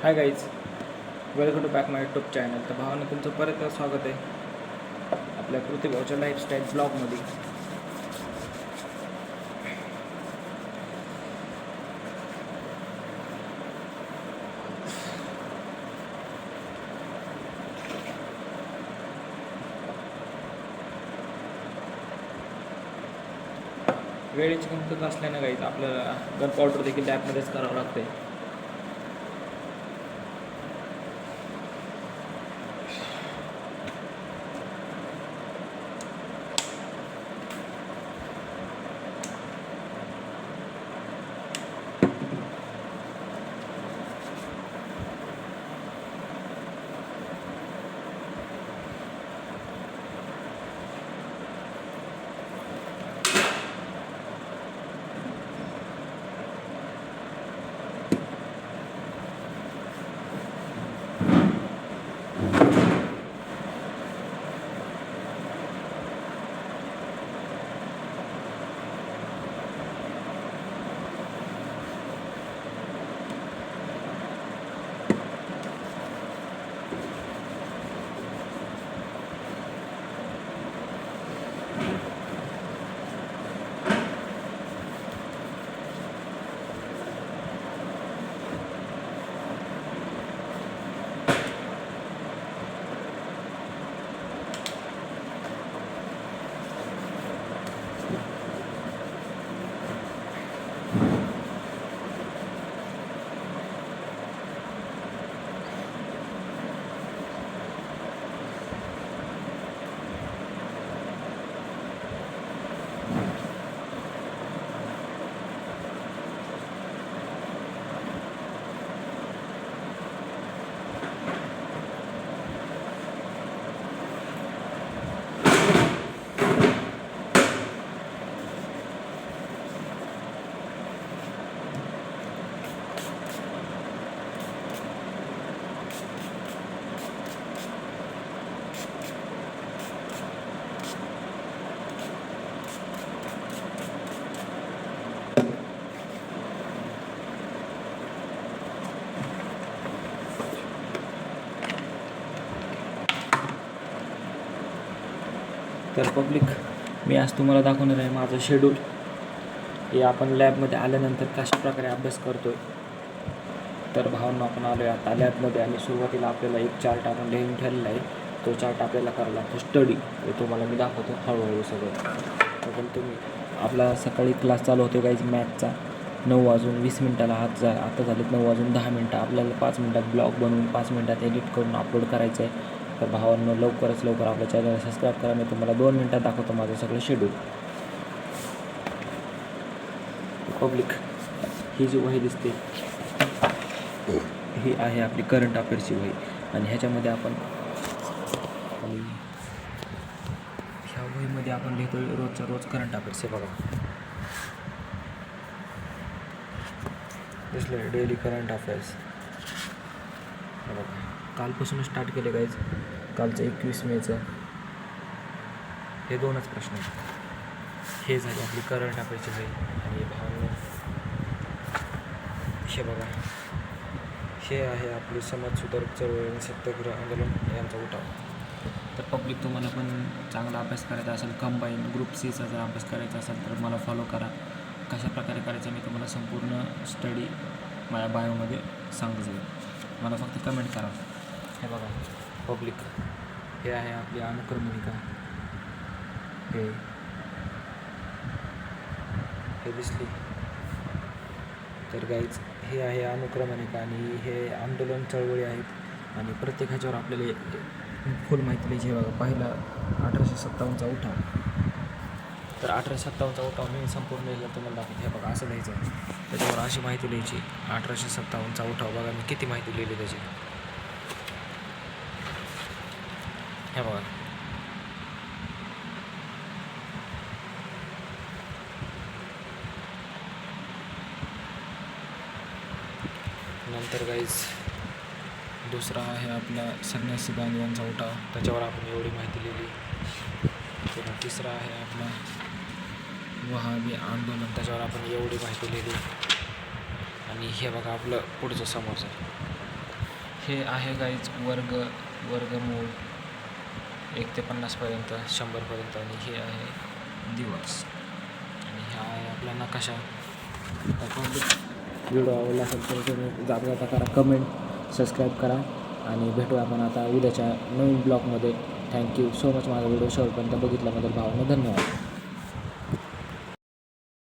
High guys, welcome to back my YouTube channel. तर भावानं तुमचं परत एकदा स्वागत आहे आपल्या पृथ्वीभाऊच्या लाईफस्टाईल ब्लॉगमध्ये. वेळेची कमतरता असल्यानं गाईज आपल्याला गन पावडर देखील लॅबमध्येच करावं लागतं आहे. तर पब्लिक, मी आज तुम्हाला दाखवणार आहे माझं शेड्यूल. हे आपण लॅबमध्ये आल्यानंतर कशा प्रकारे अभ्यास करतो आहे. तर भावना आपण आलो आहे आता लॅबमध्ये आणि सुरुवातीला आपल्याला एक चार्ट आपण लिहून ठेवलेला आहे. तो चार्ट आपल्याला करावा लागतो स्टडी. हे तुम्हाला मी दाखवतो हळूहळू सगळं. पण तुम्ही आपला सकाळी क्लास चालू होतो गाईज मॅथचा 9:20 आता झालेत 9:10. आपल्याला 5 मिनटात ब्लॉग बनवून 5 मिनटात एडिट करून अपलोड करायचं आहे. तर भावांनो लवकरच लवकर आपल्या चॅनलला सबस्क्राईब करा. मी तुम्हाला 2 मिनटात दाखवतो माझं सगळं शेड्यूल. पब्लिक, ही जी वही दिसते ही आहे आपली करंट अफेअर्सची वही आणि ह्याच्यामध्ये आपण ह्या वहीमध्ये आपण लिहितो रोजच्या रोज करंट अफेअर्स. हे बघा दिसलं डेली करंट अफेअर्स. बघा कालपासूनच स्टार्ट केले गाईज. कालचं 21 मेचं हे 2च प्रश्न आहेत. हे झाली आपली करंट अफेअर्सची वही. आणि भावना हे बघा, हे आहे आपली समाजसुधारक चळवळ आणि सत्याग्रह आंदोलन यांचा उठाव. तर पब्लिक, तुम्हाला पण चांगला अभ्यास करायचा असेल, कंबाईन ग्रुप सीचा जर अभ्यास करायचा असेल तर मला फॉलो करा. कशा प्रकारे करायचं मी तुम्हाला संपूर्ण स्टडी माझ्या बायोमध्ये सांगू जाईल. मला फक्त कमेंट करा. हे बघा पब्लिक, हे आहे आपली अनुक्रमणिका. हे दिसली तर गाईज हे आहे अनुक्रमणिका आणि हे आंदोलन चळवळी आहेत आणि प्रत्येक ह्याच्यावर आपल्याला फुल माहिती लिहायची. हे बघा पहिला 1857चा उठाव. तर 1857चा उठाव मी संपूर्ण लिहिलं तुम्हाला दाखवतो. हे बघा असं लिहायचं आहे. त्याच्यावर अशी माहिती लिहायची. 1857चा उठाव. बघा मी किती माहिती लिहिली त्याची. हे बघा नंतर गाईज दुसरा आहे आपला संन्यासी बांध यांचा उठाव. त्याच्यावर आपण एवढी माहिती लिहिली. पुन्हा तिसरा आहे आपला वहाबी आंदोलन. त्याच्यावर आपण एवढी माहिती लिहिली. आणि हे बघा आपलं पुढचं समोरचं हे आहे गाईज वर्गमूळ 1 ते 50पर्यंत 100पर्यंत आणि हे आहे दिवस आणि हा आहे आपला नकाशा. व्हिडिओ आवडला असेल तर तुम्ही जाता करा, कमेंट, सबस्क्राईब करा आणि भेटू आपण आता उद्याच्या नवीन ब्लॉगमध्ये. थँक्यू सो मच माझा व्हिडिओ शेवटपर्यंत बघितल्याबद्दल भावांनो धन्यवाद.